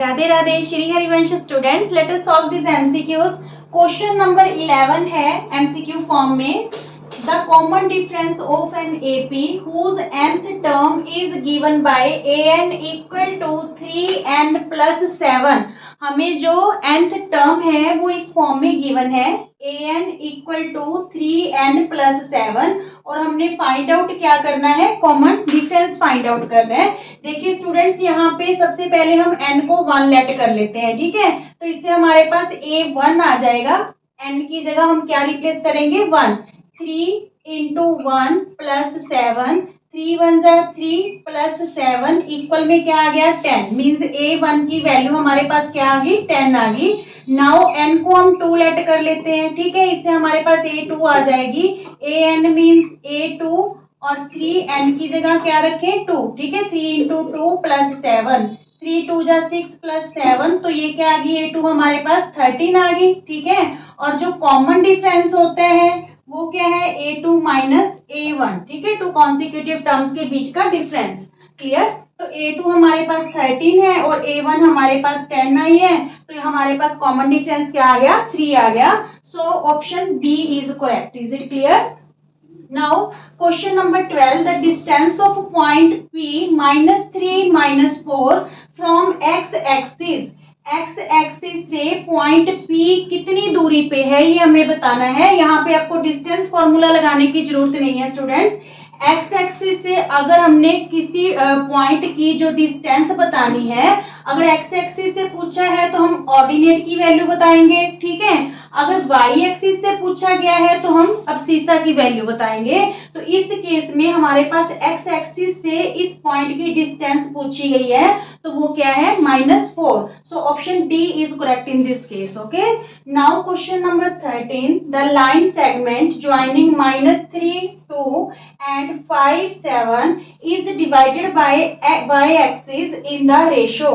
Radhe Radhe Shri Harivansh students, let us solve this MCQs. Question number 11 है MCQ form में। The common difference of an AP whose nth term is given by an equal to 3n plus 7। हमें जो nth term है वो इस form में given है an equal to 3n plus 7 और हमने फाइंड आउट क्या करना है, कॉमन डिफरेंस फाइंड आउट करना है। देखिए स्टूडेंट्स, यहाँ पे सबसे पहले हम n को 1 लेट कर लेते हैं, ठीक है। तो इससे हमारे पास a1 आ जाएगा। n की जगह हम क्या रिप्लेस करेंगे, 1। 3 इंटू 1 प्लस 7, 3 1 जा 3 प्लस 7 इक्वल में क्या आ गया, 10। मीन्स a1 की वैल्यू हमारे पास क्या आ गई, 10 आ गई। नाउ n को हम 2 लेट कर लेते हैं, ठीक है। इससे हमारे पास a2 आ जाएगी। an मीन्स a2 और 3n की जगह क्या रखें, 2, ठीक है। 3 इंटू 2 प्लस 7, 3 2 जा 6 प्लस 7, तो ये क्या आ गई, a2 हमारे पास 13 आ गई, ठीक है। और जो कॉमन डिफरेंस होते हैं वो क्या है, a2 माइनस a1, ठीक है। 2 कॉन्सिक्यूटिव टर्म्स के बीच का डिफरेंस। क्लियर। तो a2 हमारे पास 13 है और a1 हमारे पास 10 आई है, तो हमारे पास कॉमन डिफरेंस क्या आ गया, 3 आ गया। So option B is correct. Is it clear? Now question number 12, the distance of point P minus 3 minus 4 from x axis, x axis से point P कितनी दूरी पे है ये हमें बताना है। यहाँ पे आपको डिस्टेंस फॉर्मूला लगाने की जरूरत नहीं है स्टूडेंट्स। एक्स एक्सिस से अगर हमने किसी पॉइंट की जो डिस्टेंस बतानी है, अगर एक्स एक्सिस से पूछा है तो हम ऑर्डिनेट की वैल्यू बताएंगे, ठीक है। अगर वाई एक्सिस से पूछा गया है तो हम अब्सिसा की वैल्यू बताएंगे। तो इस केस में हमारे पास एक्स एक्सिस से इस पॉइंट की डिस्टेंस पूछी गई है, तो वो क्या है, -4। So option D is correct in this case. Okay. Now question number 13, the line segment joining -3 2 and 5 7 is divided by y axis in the ratio।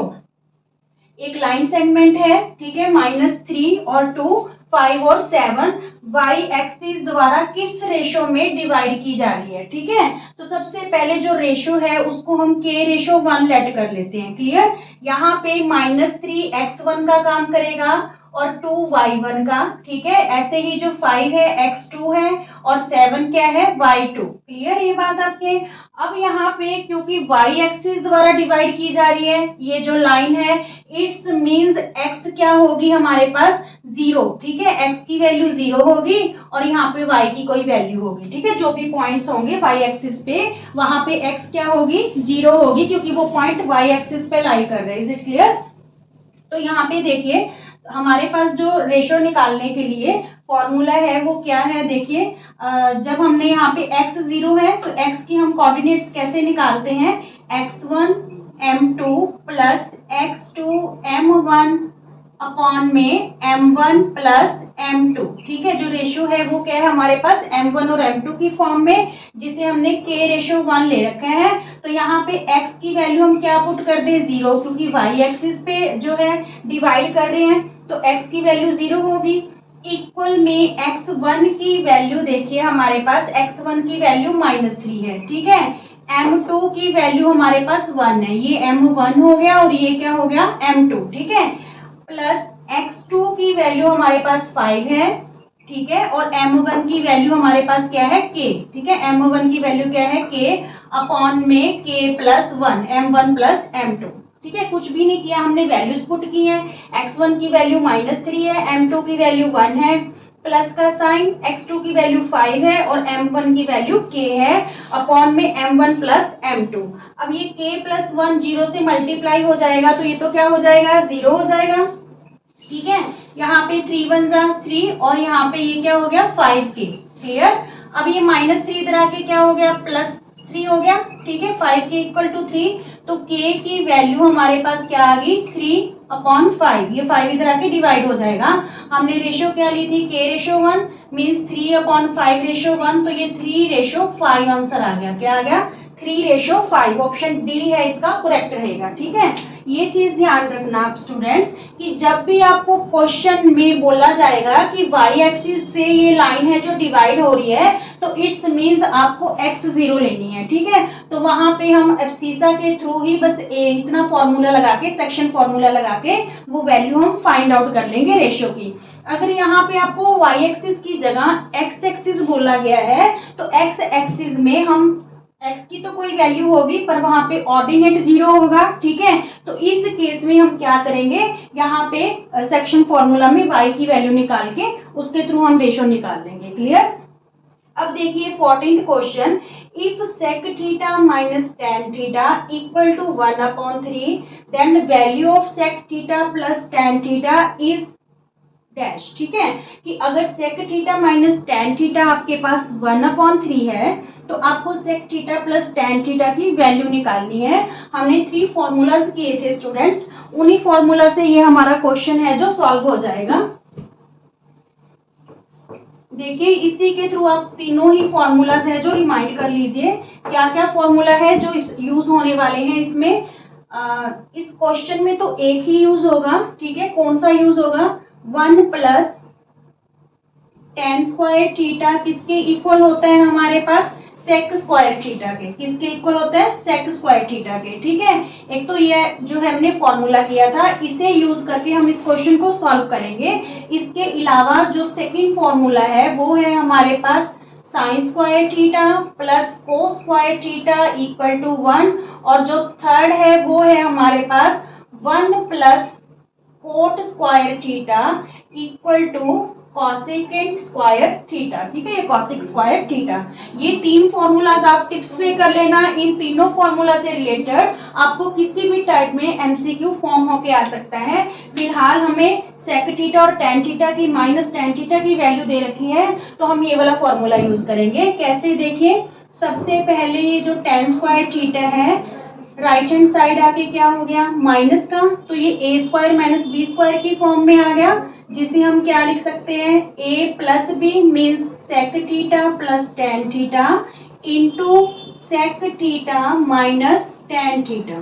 एक लाइन सेगमेंट है, ठीक है, -3 और 2, 5 और 7 y एक्सिस द्वारा किस रेशो में डिवाइड की जा रही है, ठीक है। तो सबसे पहले जो रेशो है उसको हम k रेशो 1 लेट कर लेते हैं। क्लियर। यहाँ पे -3 x1 का काम करेगा और 2 y1 का, ठीक है। ऐसे ही जो 5 है x2 है और 7 क्या है, y2। क्लियर ये बात आपके। अब यहाँ पे क्योंकि y एक्सिस द्वारा डिवाइड की जा रही है ये जो लाइन है, इट्स मींस x क्या होगी हमारे पास, 0, ठीक है। x की वैल्यू 0 होगी और यहाँ पे y की कोई वैल्यू होगी, ठीक है। जो भी पॉइंट्स होंगे y एक्सिस पे वहां पे x क्या होगी, 0 होगी, क्योंकि वो पॉइंट y एक्सिस पे लाई कर रहे हैं। Is it clear? तो यहाँ पे देखिए हमारे पास जो रेशो निकालने के लिए फॉर्मूला है वो क्या है, देखिए जब हमने यहाँ पे x 0 है तो x की हम कोऑर्डिनेट्स कैसे निकालते हैं, x1 m2 plus x2 m1 upon में m1 प्लस m2, ठीक है। जो रेशो है वो क्या है हमारे पास, m1 और m2 की फॉर्म में, जिसे हमने k रेशो 1 ले रखा है। तो यहाँ पे x की वैल्यू हम क्या पुट कर दे, 0, क्योंकि y एक्सिस पे जो है डिवाइड कर रहे हैं, तो x की वैल्यू 0 होगी। इक्वल में x1 की वैल्यू देखिए हमारे पास, x1 की वैल्यू -3 है, ठीक है। m2 की वैल्यू हमारे पास 1 है, ये m1 हो गया और ये क्या हो गया, m2, ठीक है। प्लस x2 की वैल्यू हमारे पास 5 है, ठीक है। और m1 की वैल्यू हमारे पास क्या है, k, ठीक है। m1 की वैल्यू क्या है, k अपॉन में k plus 1, m1 plus m2, ठीक है। कुछ भी नहीं किया हमने, वैल्यूज पुट की हैं। x1 की वैल्यू -3 है, m2 की वैल्यू 1 है, प्लस का साइन, x2 की वैल्यू 5 है और m1 की वैल्यू k है, अपॉन में m1 प्लस m2। अब ये k प्लस 1 0 से मल्टीप्लाई हो जाएगा तो ये तो क्या हो जाएगा, 0 हो जाएगा, ठीक है। यहाँ पे 3 1 जा 3 और यहाँ पे ये क्या हो गया, 5k। क्लियर। अब ये -3 इधर आके क्या हो गया, +3 हो गया, ठीक है। 5k इक्वल टू 3, तो k की वैल्यू हमारे पास क्या आ गई, 3/5। ये 5 इधर आके डिवाइड हो जाएगा। हमने रेशो क्या ली थी, k रेशो 1 मीन्स 3/5 रेशो 1, तो ये 3 रेशो 5 आंसर आ गया। क्या आ गया, 3 रेशो 5। ऑप्शन डी है इसका करेक्ट रहेगा, ठीक है। ये चीज ध्यान रखना आप स्टूडेंट्स कि जब भी आपको क्वेश्चन में बोला जाएगा कि वाई एक्सिस से ये लाइन है जो डिवाइड हो रही है, तो इट्स मीन्स आपको एक्स जीरो लेनी है, ठीक है। तो वहां पे हम एब्सिसा के थ्रू ही बस इतना फॉर्मूला लगा के, सेक्शन फॉर्मूला लगा के वो वैल्यू हम फाइंड आउट कर लेंगे रेशियो की। अगर यहाँ पे आपको वाई एक्सिस की जगह एक्स एक्सिस बोला गया है, तो एक्स एक्सिस में हम x की तो कोई वैल्यू होगी पर वहां पे ऑर्डिनेट जीरो होगा, ठीक है। तो इस केस में हम क्या करेंगे, यहाँ पे सेक्शन फॉर्मूला में y की वैल्यू निकाल के उसके थ्रू हम रेशियो निकाल लेंगे। क्लियर। अब देखिए 14th question, if sec theta minus tan theta equal to 1/3 then value of sec theta plus tan theta is dash, ठीक है। कि अगर sec theta minus tan theta आपके पास 1/3 है, तो आपको sec theta plus tan theta की वैल्यू निकालनी है। हमने 3 फॉर्मूलाज किए थे स्टूडेंट्स, उन्हीं फॉर्मूला से ये हमारा क्वेश्चन है जो सॉल्व हो जाएगा। देखिए इसी के थ्रू आप तीनों ही फॉर्मूलाज है जो रिमाइंड कर लीजिए, क्या क्या फॉर्मूला है जो यूज होने वाले हैं इसमें। इस क्वेश्चन में तो एक ही यूज होगा, ठीक है। कौन सा यूज होगा, 1 प्लस tan स्क्वायर थीटा किसके इक्वल होता है हमारे पास, sec स्क्वायर थीटा के। किसके इक्वल होता है, sec स्क्वायर थीटा के, ठीक है। एक तो ये जो हमने फॉर्मूला किया था, इसे यूज करके हम इस क्वेश्चन को सॉल्व करेंगे। इसके अलावा जो सेकंड फॉर्मूला है वो है हमारे पास sine square theta plus cos square theta equal to 1, और जो थर्ड है वो है हमारे पास 1 plus cot square theta equal to cosecant square theta, ठीक है। ये कॉसेक स्क्वायर थीटा, ये 3 फॉर्मूलाज आप टिप्स पे कर लेना। इन तीनों फॉर्मूला से रिलेटेड आपको किसी भी टाइप में एमसीक्यू फॉर्म होके आ सकता है। फिलहाल हमें सेक थीटा और tan थीटा की माइनस tan थीटा की वैल्यू दे रखी है, तो हम ये वाला फॉर्मूला यूज करेंगे। कैसे, देखिए सबसे पहले ये जो tan स्क्वायर थीटा है, राइट हैंड साइड आके क्या हो गया माइनस का, तो ये ए स्क्वायर माइनस बी स्क्वायर की फॉर्म में आ गया, जिसे हम क्या लिख सकते हैं, a plus B means sec theta plus tan theta into sec theta minus tan theta.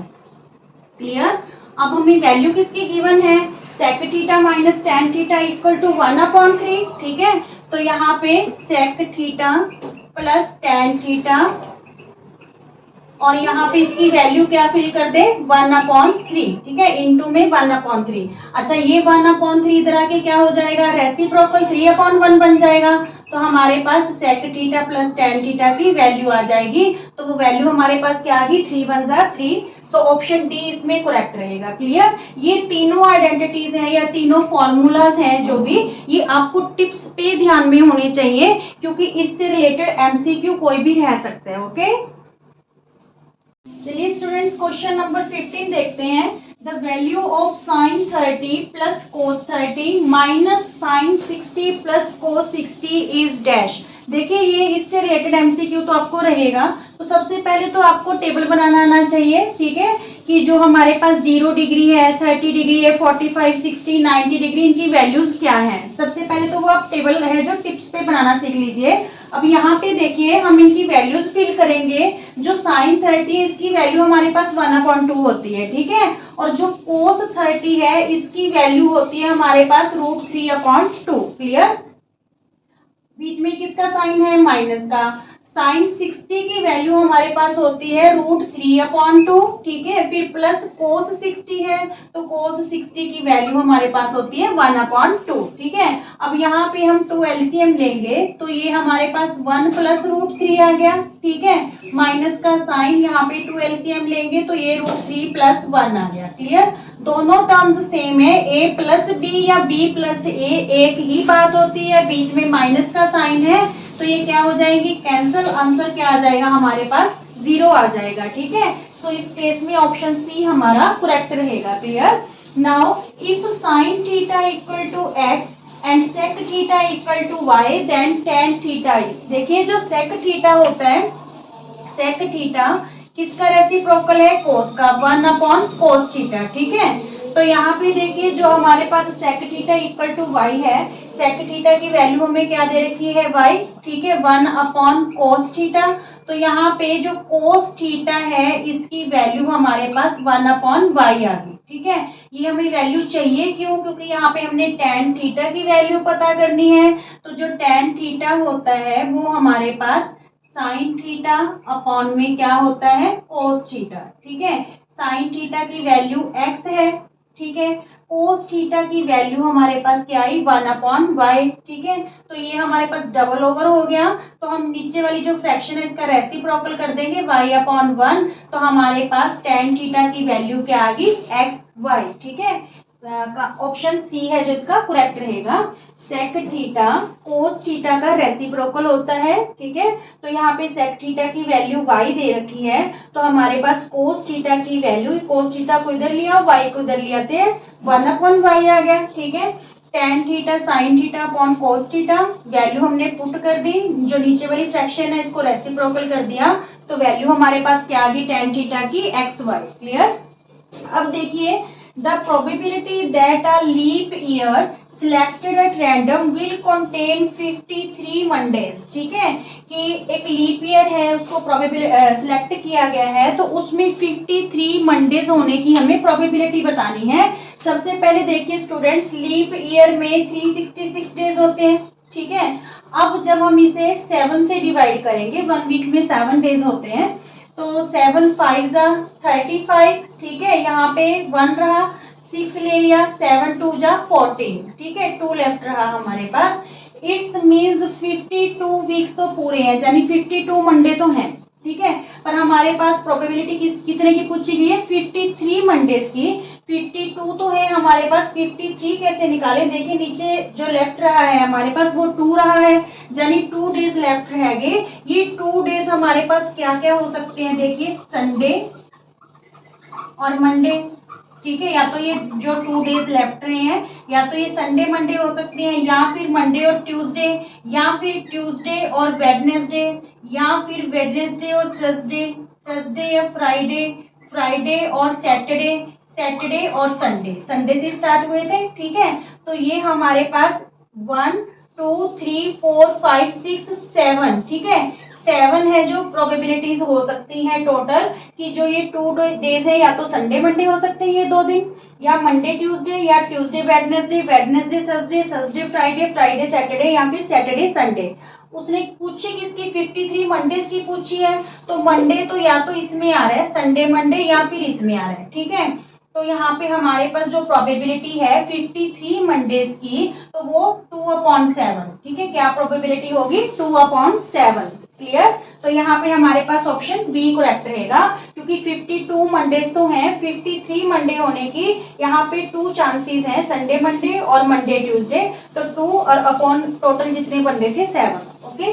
Clear. अब हमें वैल्यू किसकी गिवन है, sec theta minus tan theta equal to 1/3, ठीक है। तो यहाँ पे sec theta plus tan theta, और यहाँ पे इसकी वैल्यू क्या फिल कर दे, 1/3, ठीक है, इंटू में 1/3। अच्छा ये 1/3 इधर आके क्या हो जाएगा, रेसिप्रोकल 3/1 बन जाएगा। तो हमारे पास sec theta plus tan theta की वैल्यू आ जाएगी, तो वो वैल्यू हमारे पास क्या आ गई, 3 1 जा 3। सो ऑप्शन डी इसमें करेक्ट रहेगा। क्लियर। ये तीनों आइडेंटिटीज हैं या तीनों फॉर्मूलाज हैं जो भी, ये आपको टिप्स पे ध्यान में होने चाहिए, क्योंकि इससे रिलेटेड एमसीक्यू कोई भी रह सकता है। ओके चलिए स्टूडेंट्स क्वेश्चन नंबर 15 देखते हैं। The value of sine 30 plus cos 30 minus sine 60 plus cos 60 is dash. देखिए ये इससे रिलेटेड एमसीक्यू तो आपको रहेगा। तो सबसे पहले तो आपको टेबल बनाना आना चाहिए, ठीक है, कि जो हमारे पास 0 डिग्री है, 30 डिग्री है, 45, 60, 90 डिग्री, इनकी वैल्यूज क्या हैं। सबसे पहले तो वो आप टेबल है जो टिप्स पे बनाना सीख लीजिए। अब यहाँ पे देखिए हम इनकी वैल्यूज फिल करेंगे। जो साइन 30 है इसकी वैल्यू हमारे पास 1/2 होती है, ठीक है, और जो कोस 30 है इसकी वैल्यू होती है हमारे पास √3/2। क्लियर। बीच में किसका साइन है, माइनस का। साइन 60 की वैल्यू हमारे पास होती है √3/2, ठीक है। फिर प्लस कोस 60 है, तो कोस 60 की वैल्यू हमारे पास होती है 1/2, ठीक है। अब यहाँ पे हम 2 एलसीएम लेंगे, तो ये हमारे पास 1 प्लस √3 आ गया, ठीक है। माइनस का साइन, यहाँ पे 2 एलसीएम लेंगे तो ये √3 + 1 आ गया। क्लियर। दोनों टर्म्स सेम है, a प्लस बी या b प्लस ए एक ही बात होती है, बीच में माइनस का साइन है, तो ये क्या हो जाएगी, कैंसल। आंसर क्या आ जाएगा हमारे पास, 0 आ जाएगा, ठीक है। सो इस केस में ऑप्शन सी हमारा करेक्ट रहेगा। Clear. Now if sine theta equal to x and sec theta equal to y then tan theta is. देखिए जो सेक थीटा होता है, सेक थीटा किसका रेसिप्रोकल है, कोस का, 1/cos थीटा, ठीक है। तो यहाँ पे देखिए जो हमारे पास sec theta equal to y है, सेक थीटा की वैल्यू हमें क्या दे रखी है, y, ठीक है, 1/cos थीटा। तो यहाँ पे जो cos थीटा है इसकी वैल्यू हमारे पास 1/y आ गई। ठीक है। ये हमें वैल्यू चाहिए क्यों, क्योंकि यहाँ पे हमने tan थीटा की वैल्यू पता करनी है। तो जो tan थीटा होता है वो हमारे पास sin थीटा अपॉन में क्या होता है, cos थीटा, ठीक है। sin थीटा की वैल्यू x है, ठीक है। cos थीटा की वैल्यू हमारे पास क्या आई, 1/y, ठीक है। तो ये हमारे पास डबल ओवर हो गया, तो हम नीचे वाली जो फ्रैक्शन है इसका रेसिप्रोकल कर देंगे y/1, तो हमारे पास tan थीटा की वैल्यू क्या आ गई, xy, ठीक है। ऑप्शन सी है जो इसका करेक्ट रहेगा। sec थीटा cos थीटा का रेसिप्रोकल होता है, ठीक है। तो यहाँ पे sec थीटा की वैल्यू y दे रखी है, तो हमारे पास cos थीटा की वैल्यू, cos थीटा को इधर लिया, y को इधर लिया थे, 1/y आ गया, ठीक है। tan theta sin theta upon cos theta, value हमने पुट कर दी, जो नीचे वाली फ्रैक्शन है इसको रेसिप्रोकल कर दिया, तो वैल्यू हमारे पास क्या आ गई tan थीटा की xy, क्लियर। अब देखिए, the probability that a leap year selected at random will contain 53 Mondays, ठीक है। कि एक लीप ईयर है उसको सिलेक्ट किया गया है, तो उसमें 53 मंडेज होने की हमें प्रोबेबिलिटी बतानी है। सबसे पहले देखिए स्टूडेंट्स, लीप ईयर में 366 डेज होते हैं, ठीक है। अब जब हम इसे 7 से डिवाइड करेंगे, 1 वीक में 7 डेज होते हैं, तो 7 5 जा 35, ठीक है। यहाँ पे 1 रहा, 6 ले लिया, 7 2 जा 14, ठीक है, 2 लेफ्ट रहा हमारे पास। इट्स मीन्स 52 वीक्स तो पूरे हैं, यानी 52 मंडे तो हैं, ठीक है। पर हमारे पास प्रोबेबिलिटी कितने की पूछी गई है, 53 मंडेज की। 52 तो है हमारे पास, 53 कैसे निकाले, देखिए नीचे जो लेफ्ट रहा है हमारे पास वो 2 रहा है, यानी 2 डेज लेफ्ट रहेंगे। ये 2 डेज हमारे पास क्या क्या हो सकते हैं, देखिए संडे और मंडे, ठीक है। या तो ये जो 2 डेज लेफ्ट रहे हैं, या तो ये संडे मंडे हो सकते हैं, या फिर मंडे और ट्यूसडे, या फिर ट्यूसडे और वेडनेसडे, या फिर वेडनेसडे और थर्सडे, थर्सडे या फ्राइडे, फ्राइडे और सैटरडे, सैटरडे और संडे, संडे से स्टार्ट हुए थे, ठीक है। तो ये हमारे पास 1 2 3 4 5 6 7, ठीक है, 7 है जो प्रोबेबिलिटीज हो सकती हैं टोटल, कि जो ये 2 डेज है, या तो संडे मंडे हो सकते हैं ये 2 दिन, या मंडे ट्यूसडे, या Tuesday Wednesday, Wednesday Thursday, Thursday Friday, Friday Saturday, या फिर सैटरडे संडे। उसने पूछी किसकी, 53 मंडेज की पूछी है, तो मंडे तो या तो इसमें आ रहा है, संडे मंडे, या फिर इसमें आ रहा है, ठीक है। तो यहाँ पे हमारे पास जो प्रोबेबिलिटी है 53 मंडेज की, तो वो 2/7, ठीक है। क्या प्रोबेबिलिटी होगी, 2/7, क्लियर। तो यहाँ पे हमारे पास ऑप्शन बी करेक्ट रहेगा, क्योंकि 52 मंडेज तो हैं, 53 मंडे होने की यहाँ पे 2 चांसेस हैं, संडे मंडे और मंडे ट्यूसडे, तो 2 और अपॉन टोटल जितने मंडे थे 7, okay.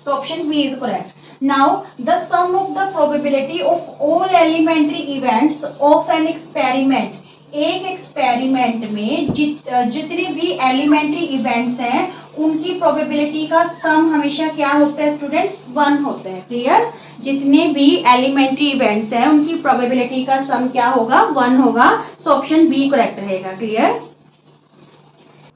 So option B is correct. Now the sum of the probability of all elementary events of an experiment. एक एक्सपेरिमेंट में जितने भी एलिमेंट्री इवेंट्स हैं उनकी प्रोबेबिलिटी का सम हमेशा क्या होता है स्टूडेंट्स, 1 होता है, क्लियर। जितने भी एलिमेंट्री इवेंट्स हैं उनकी प्रोबेबिलिटी का सम क्या होगा, 1 होगा। सो ऑप्शन बी करेक्ट रहेगा, क्लियर।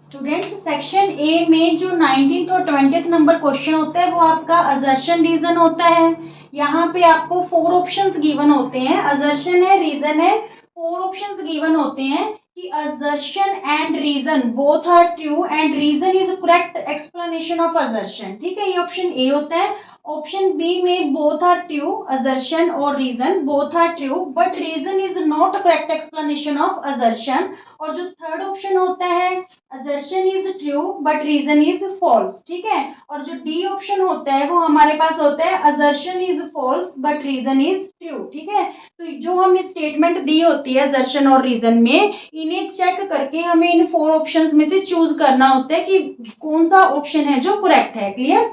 स्टूडेंट्स सेक्शन ए में जो 19th और 20th नंबर क्वेश्चन होता है वो आपका असर्शन रीजन होता है। यहाँ पे आपको 4 ऑप्शंस गिवन होते हैं, असर्शन है, रीजन है, 4 ऑप्शंस गिवन होते हैं कि assertion and reason both are true and reason is correct explanation of assertion, ठीक है। ये ऑप्शन ए होता है। ऑप्शन बी में बोथ आर ट्रू, असर्शन और reason both are true, but reason is not correct explanation of assertion. और जो third option होता है assertion is true but reason is false, ठीक है। और जो डी ऑप्शन होता है वो हमारे पास होता है assertion is false but reason is true, ठीक है। तो जो हमें स्टेटमेंट दी होती है assertion और reason में, इन्हें चेक करके हमें इन 4 ऑप्शंस में से चूज करना होता है कि कौन सा ऑप्शन है जो करेक्ट है, क्लियर।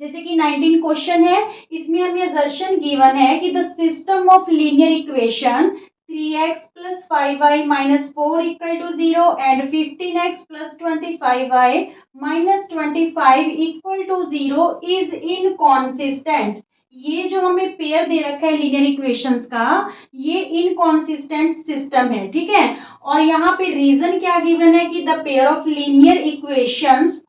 जैसे कि 19 क्वेश्चन है, इसमें हमें assertion गिवन है कि the system of linear equation 3x plus 5y minus 4 equal to 0 and 15x plus 25y minus 25 equal to 0 is inconsistent। ये जो हमें पेयर दे रखा है लीनियर इक्वेशंस का, ये इनकॉन्सिस्टेंट सिस्टम है, ठीक है। और यहाँ पे रीजन क्या गिवन है कि the pair of linear equations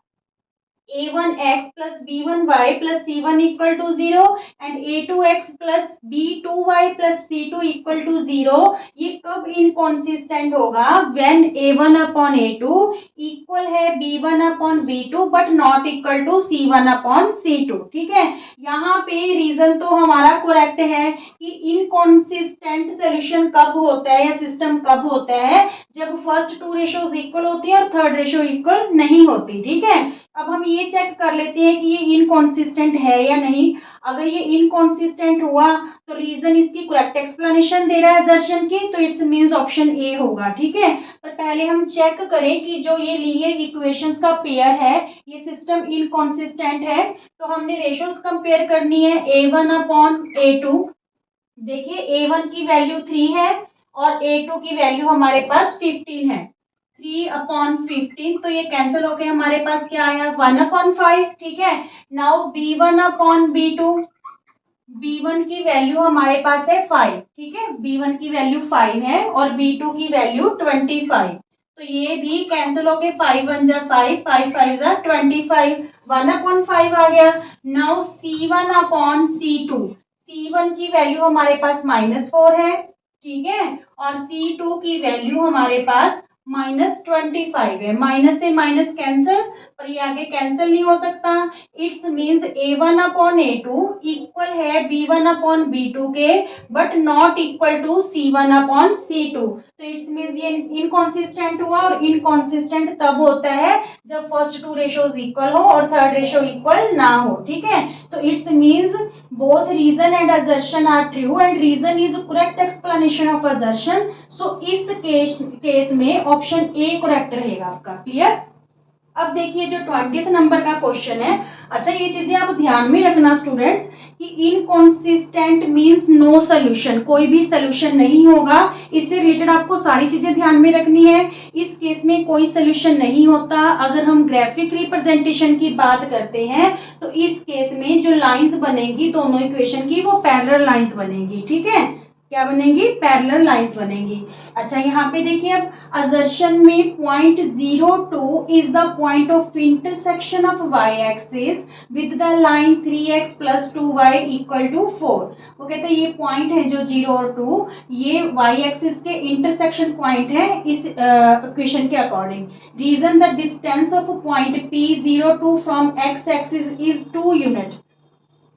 a1x plus b1y plus c1 equal to 0 and a2x plus b2y plus c2 equal to 0, ये कब इनकॉन्सिस्टेंट होगा? when a1 upon a2 equal है b1 upon b2 but not equal to c1 upon c2। ठीक है, यहाँ पे reason तो हमारा करेक्ट है कि इनकॉन्सिस्टेंट सोल्यूशन कब होता है या सिस्टम कब होता है? जब फर्स्ट टू रेशोज इक्वल होती है और थर्ड रेशो इक्वल नहीं होती। ठीक है, अब हम ये चेक कर लेते हैं कि ये इनकॉन्सिस्टेंट है या नहीं। अगर ये इनकॉन्सिस्टेंट हुआ तो रीजन इसकी करेक्ट एक्सप्लेनेशन दे रहा है असर्शन की, तो इट्स मींस ऑप्शन ए होगा। ठीक है, पर पहले हम चेक करें कि जो ये लीनियर इक्वेशंस का पेयर है ये सिस्टम इनकॉन्सिस्टेंट है। तो हमने रेशोज कंपेयर करनी है a1 अपॉन a2। देखिए a1 की वैल्यू 3 है और a2 की वैल्यू हमारे पास 15 है। 3 अपॉन 15, तो ये कैंसिल होके हमारे पास क्या आया? 1 अपॉन 5। ठीक है, now b1 upon b2, b1 की वैल्यू हमारे पास है 5। ठीक है, b1 की वैल्यू 5 है और b2 की वैल्यू 25। तो ये भी कैंसिल होके 5 1 जा 5, 5 5 जा 25, 1 अपॉन 5 आ गया। Now c1 upon c2, c1 की वैल्यू हमारे पास -4 है। ठीक है, और c2 की वैल्यू हमारे पास -25 है। माइनस से माइनस कैंसिल, पर ये आगे कैंसिल नहीं हो सकता। It's means a1 upon a2 equal है b1 अपॉन b2 के, but not equal to c1 upon c2। तो इट्स मींस ये इनकॉन्सिस्टेंट हुआ, और इनकॉन्सिस्टेंट तब होता है जब फर्स्ट टू रेशोज इक्वल हो और थर्ड रेशो इक्वल ना हो। ठीक है, तो it's means both reason and assertion are true and reason is correct explanation of assertion। so इस केस में ऑप्शन ए करेक्ट रहेगा आपका। क्लियर? अब देखिए जो 20th नंबर का क्वेश्चन है। अच्छा, ये चीजें आप ध्यान में रखना स्टूडेंट्स कि इनकॉन्सिस्टेंट मींस नो सोल्यूशन, कोई भी सोल्यूशन नहीं होगा। इससे रिलेटेड आपको सारी चीजें ध्यान में रखनी है। इस केस में कोई सोल्यूशन नहीं होता। अगर हम ग्राफिक रिप्रेजेंटेशन की बात करते हैं तो इस केस में जो लाइंस बनेगी दोनों इक्वेशन की वो पैरेलल लाइंस बनेगी। ठीक है, क्या बनेगी? पैरेलल लाइंस बनेगी। अच्छा, यहाँ पे देखिए अब असर्शन में point 02 is the point of intersection of Y axis with the line 3x plus 2y equal to 4। वो कहते हैं ये पॉइंट है जो 0 और 2 ये वाई एक्सिस के इंटरसेक्शन पॉइंट है इस इक्वेशन के according. Reason the distance of point P02 from x axis is 2 unit.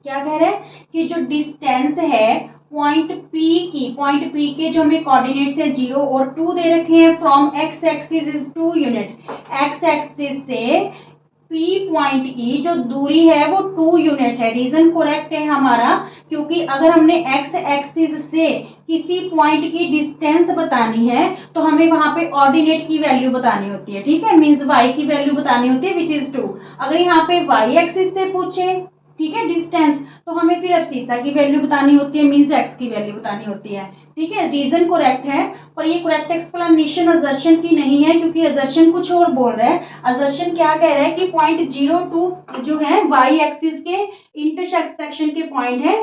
क्या कह रहे हैं कि जो डिस्टेंस है पॉइंट P के जो हमें कोऑर्डिनेट्स है 0 और 2 दे रखे हैं from x axis is 2 unit. x axis से P पॉइंट की जो दूरी है वो 2 यूनिट है। रीजन करेक्ट है हमारा, क्योंकि अगर हमने x एक्सिस से किसी पॉइंट की डिस्टेंस बतानी है तो हमें वहां पे ऑर्डिनेट की वैल्यू बतानी होती है। ठीक है, मींस y की वैल्यू बतानी होती है विच इज 2। अगर यहाँ पे y एक्सिस से पूछे, ठीक है, डिस्टेंस, तो हमें फिर अब सीसा की वैल्यू बतानी होती है, मींस x की वैल्यू बतानी होती है। ठीक है, रीजन करेक्ट है, पर ये करेक्ट एक्सप्लेनेशन असर्शन की नहीं है, क्योंकि असर्शन कुछ और बोल रहा है। असर्शन क्या कह रहा है कि पॉइंट 02 जो है y एक्सिस के इंटरसेक्शन के पॉइंट है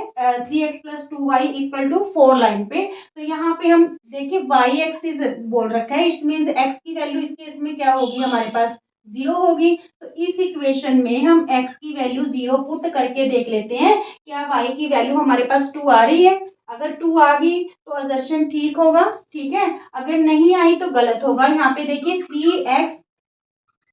3x plus 2y equal to 4 line पे। तो यहाँ पे हम देखिए y एक्सिस बोल रखा है, इट मींस x की वैल्यू इस केस में क्या होगी? हमारे पास 0 होगी। तो इस इक्वेशन में हम x की वैल्यू 0 पुट करके देख लेते हैं क्या y की वैल्यू हमारे पास 2 आ रही है। अगर 2 आ गई तो असर्शन ठीक होगा। ठीक है, अगर नहीं आई तो गलत होगा। यहाँ पे देखिए 3x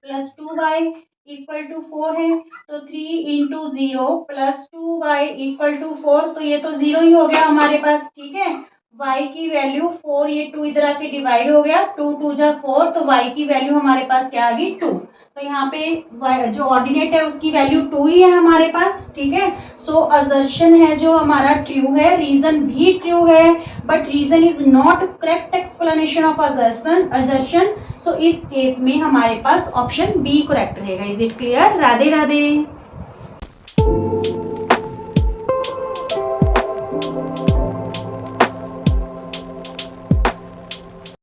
plus 2y equal to 4 है, तो 3 into 0 plus 2y equal to 4, तो ये तो 0 ही हो गया हमारे पास। ठीक है, y की वैल्यू 4, ये 2 इधर आके डिवाइड हो गया, 2 2 जा 4, तो y की वैल्यू हमारे पास क्या आ गई? 2। तो यहाँ पे जो ऑर्डिनेट है उसकी वैल्यू 2 ही है हमारे पास। ठीक है, सो असर्शन है जो हमारा ट्रू है, रीजन भी ट्रू है, but reason is not correct explanation of assertion. So इस केस में हमारे पास ऑप्शन बी करेक्ट रहेगा। Is it clear? Radhe Radhe.